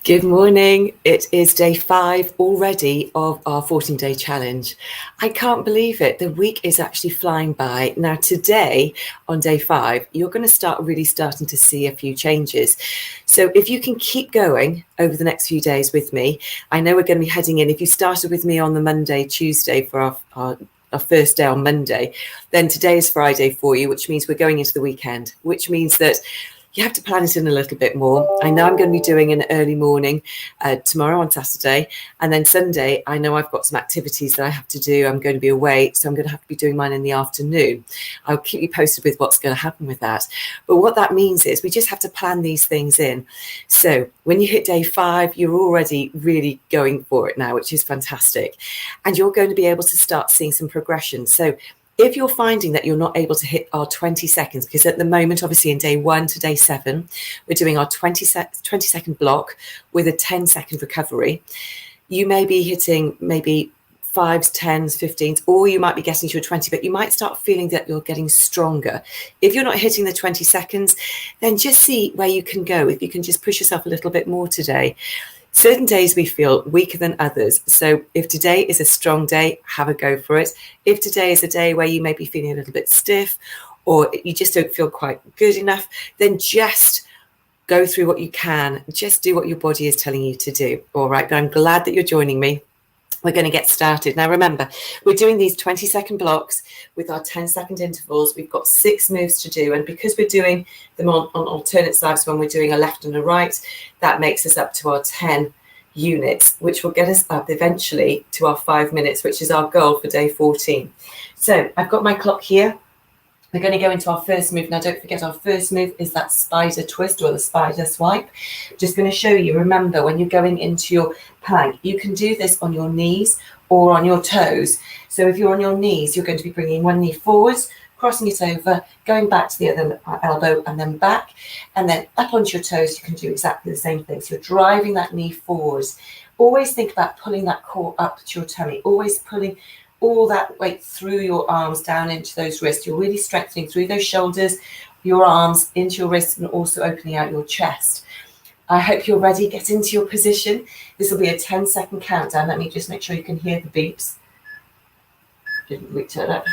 Good morning. It is day 5 already of our 14-day challenge. I can't believe it. The week is actually flying by. Now today, on day 5, you're going to start really starting to see a few changes. So if you can keep going over the next few days with me, I know we're going to be heading in. If you started with me on the Monday, Tuesday for our first day on Monday, then today is Friday for you, which means we're going into the weekend, which means that you have to plan it in a little bit more. I know I'm going to be doing an early morning tomorrow on Saturday, and then Sunday, I know I've got some activities that I have to do. I'm going to be away, so I'm going to have to be doing mine in the afternoon. I'll keep you posted with what's going to happen with that. But what that means is we just have to plan these things in. So when you hit day 5, you're already really going for it now, which is fantastic. And you're going to be able to start seeing some progression. So if you're finding that you're not able to hit our 20 seconds, because at the moment, obviously in day 1 to day 7, we're doing our 20-second block with a 10-second recovery. You may be hitting maybe 5s, 10s, 15s, or you might be getting to a 20, but you might start feeling that you're getting stronger. If you're not hitting the 20 seconds, then just see where you can go. If you can just push yourself a little bit more today. Certain days we feel weaker than others. So if today is a strong day, have a go for it. If today is a day where you may be feeling a little bit stiff or you just don't feel quite good enough, then just go through what you can. Just do what your body is telling you to do. All right. But I'm glad that you're joining me. We're going to get started. Now, remember, we're doing these 20-second blocks with our 10-second intervals. We've got 6 moves to do. And because we're doing them on alternate sides when we're doing a left and a right, that makes us up to our 10 units, which will get us up eventually to our 5 minutes, which is our goal for day 14. So I've got my clock here. We're going to go into our first move. Now, don't forget, our first move is that spider twist or the spider swipe. Just going to show you, remember, when you're going into your plank, you can do this on your knees or on your toes. So if you're on your knees, you're going to be bringing one knee forwards, crossing it over, going back to the other elbow and then back, and then up onto your toes. You can do exactly the same thing. So you're driving that knee forwards. Always think about pulling that core up to your tummy, always pulling all that weight through your arms down into those wrists. You're really strengthening through those shoulders, your arms into your wrists, and also opening out your chest. I hope you're ready. Get into your position. This will be a 10-second countdown. Let me just make sure you can hear the beeps. Didn't we turn up?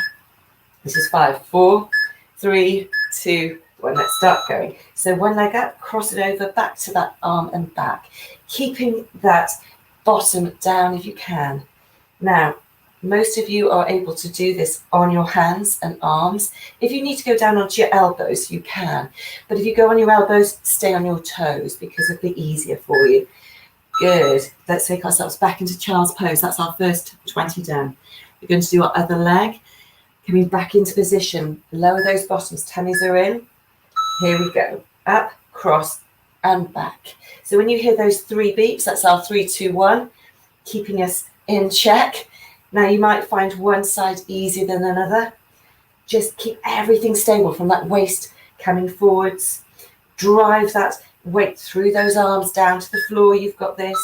This is 5, 4, 3, 2, 1. Let's start going. So one leg up, cross it over, back to that arm and back, keeping that bottom down if you can. Now, most of you are able to do this on your hands and arms. If you need to go down onto your elbows, you can. But if you go on your elbows, stay on your toes because it'll be easier for you. Good. Let's take ourselves back into child's pose. That's our first 20 done. We're going to do our other leg. Coming back into position. Lower those bottoms. Tummies are in. Here we go. Up, cross, and back. So when you hear those 3 beeps, that's our 3, 2, 1, keeping us in check. Now, you might find one side easier than another. Just keep everything stable from that waist coming forwards. Drive that weight through those arms down to the floor. You've got this.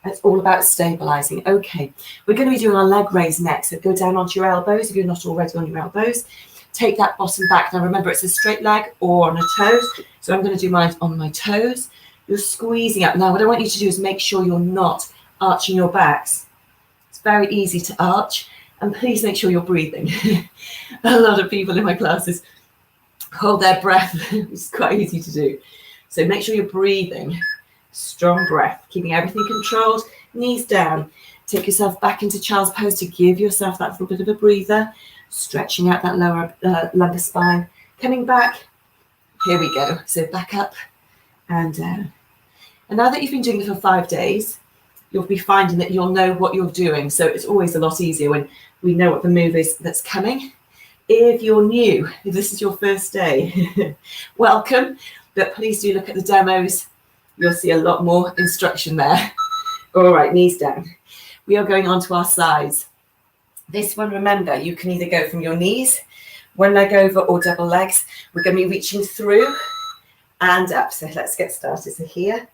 It's all about stabilizing. Okay, we're going to be doing our leg raise next. So go down onto your elbows if you're not already on your elbows. Take that bottom back. Now, remember, it's a straight leg or on a toes. So I'm going to do mine on my toes. You're squeezing out. Now, what I want you to do is make sure you're not arching your backs. Very easy to arch, and please make sure you're breathing. A lot of people in my classes hold their breath, which is quite easy to do. So make sure you're breathing. Strong breath, keeping everything controlled, knees down. Take yourself back into child's pose to give yourself that little bit of a breather, stretching out that lower lumbar spine. Coming back, here we go. So back up and down. And now that you've been doing it for 5 days, you'll be finding that you'll know what you're doing. So it's always a lot easier when we know what the move is that's coming. If you're new, if this is your first day, welcome. But please do look at the demos. You'll see a lot more instruction there. All right, knees down. We are going on to our sides. This one, remember, you can either go from your knees, one leg over, or double legs. We're going to be reaching through and up. So let's get started. So here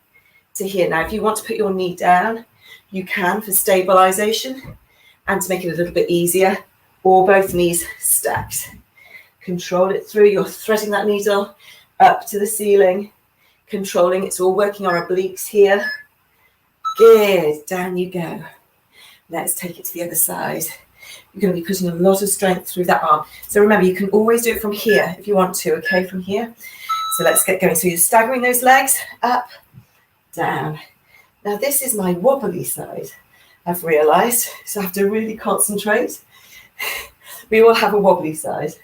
to here. Now, if you want to put your knee down, you can for stabilization and to make it a little bit easier, or both knees stacked. Control it through. You're threading that needle up to the ceiling, controlling. It's all working our obliques here. Good, down you go. Let's take it to the other side. You're going to be putting a lot of strength through that arm. So remember, you can always do it from here if you want to, okay, from here. So let's get going. So you're staggering those legs, up, down. Now this is my wobbly side, I've realized, so I have to really concentrate. We all have a wobbly side.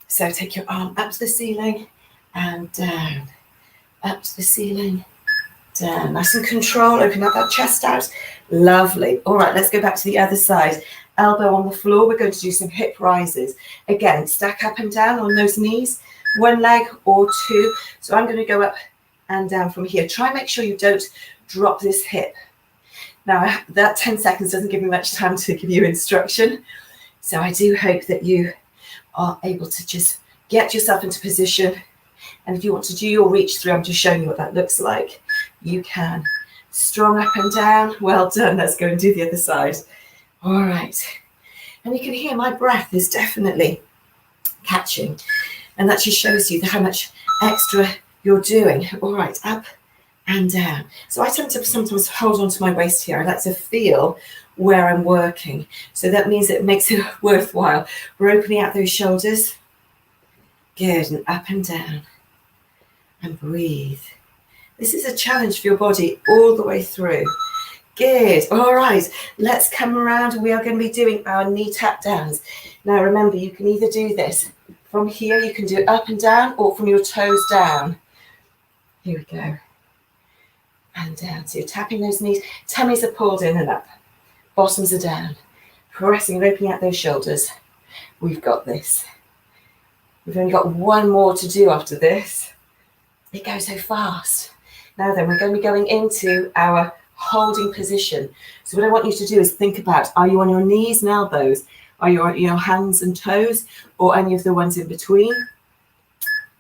So take your arm up to the ceiling and down, up to the ceiling, down. Nice and control, open up that chest out. Lovely. All right, let's go back to the other side. Elbow on the floor, we're going to do some hip rises. Again, stack up and down on those knees, one leg or two. So I'm going to go up and down from here. Try and make sure you don't drop this hip. Now, that 10 seconds doesn't give me much time to give you instruction. So I do hope that you are able to just get yourself into position. And if you want to do your reach through, I'm just showing you what that looks like. You can. Strong up and down. Well done. Let's go and do the other side. All right. And you can hear my breath is definitely catching. And that just shows you how much extra you're doing. All right. Up and down. So I tend to sometimes hold on to my waist here. I like to feel where I'm working. So that means it makes it worthwhile. We're opening out those shoulders. Good. And up and down. And breathe. This is a challenge for your body all the way through. Good. All right. Let's come around. We are going to be doing our knee tap downs. Now, remember, you can either do this from here. You can do it up and down or from your toes down. Here we go. And down. So you're tapping those knees. Tummies are pulled in and up. Bottoms are down. Pressing and opening out those shoulders. We've got this. We've only got one more to do after this. It goes so fast. Now then, we're going to be going into our holding position. So what I want you to do is think about, are you on your knees and elbows? Are you on your hands and toes or any of the ones in between?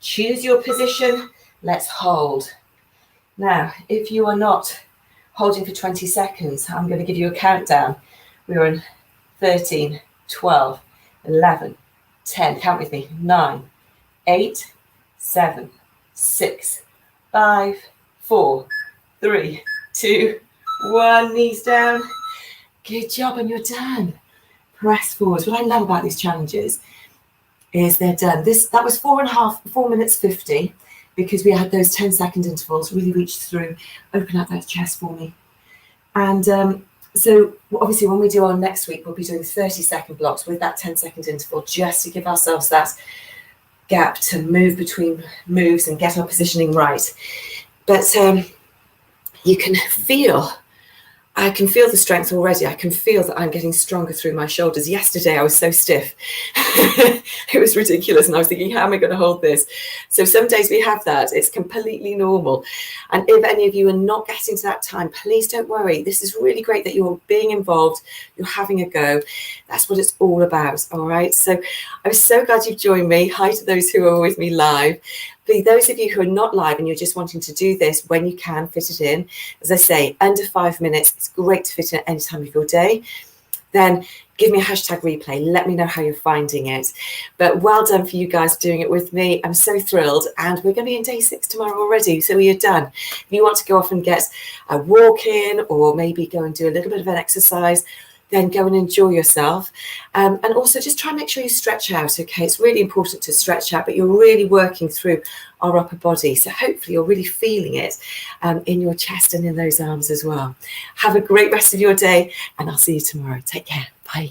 Choose your position. Let's hold. Now, if you are not holding for 20 seconds, I'm going to give you a countdown. We're in 13, 12, 11, 10. Count with me. 9, 8, 7, 6, 5, 4, 3, 2, 1. Knees down. Good job, and you're done. Press forwards. What I love about these challenges is they're done. That was 4 minutes 50 because we had those 10-second intervals. Really reach through. Open up that chest for me. And so obviously when we do our next week, we'll be doing 30-second blocks with that 10-second interval just to give ourselves that gap to move between moves and get our positioning right. But you can feel, I can feel the strength already. I can feel that I'm getting stronger through my shoulders. Yesterday, I was so stiff. It was ridiculous. And I was thinking, how am I going to hold this? So some days we have that. It's completely normal. And if any of you are not getting to that time, please don't worry. This is really great that you're being involved. You're having a go. That's what it's all about. All right. So I'm so glad you've joined me. Hi to those who are with me live. For those of you who are not live and you're just wanting to do this when you can fit it in, as I say, under 5 minutes, it's great to fit in at any time of your day. Then give me a hashtag replay. Let me know how you're finding it. But well done for you guys doing it with me. I'm so thrilled. And we're going to be in day 6 tomorrow already. So you're done. If you want to go off and get a walk in or maybe go and do a little bit of an exercise, then go and enjoy yourself. And also just try and make sure you stretch out, okay? It's really important to stretch out, but you're really working through our upper body. So hopefully you're really feeling it in your chest and in those arms as well. Have a great rest of your day, and I'll see you tomorrow. Take care. Bye.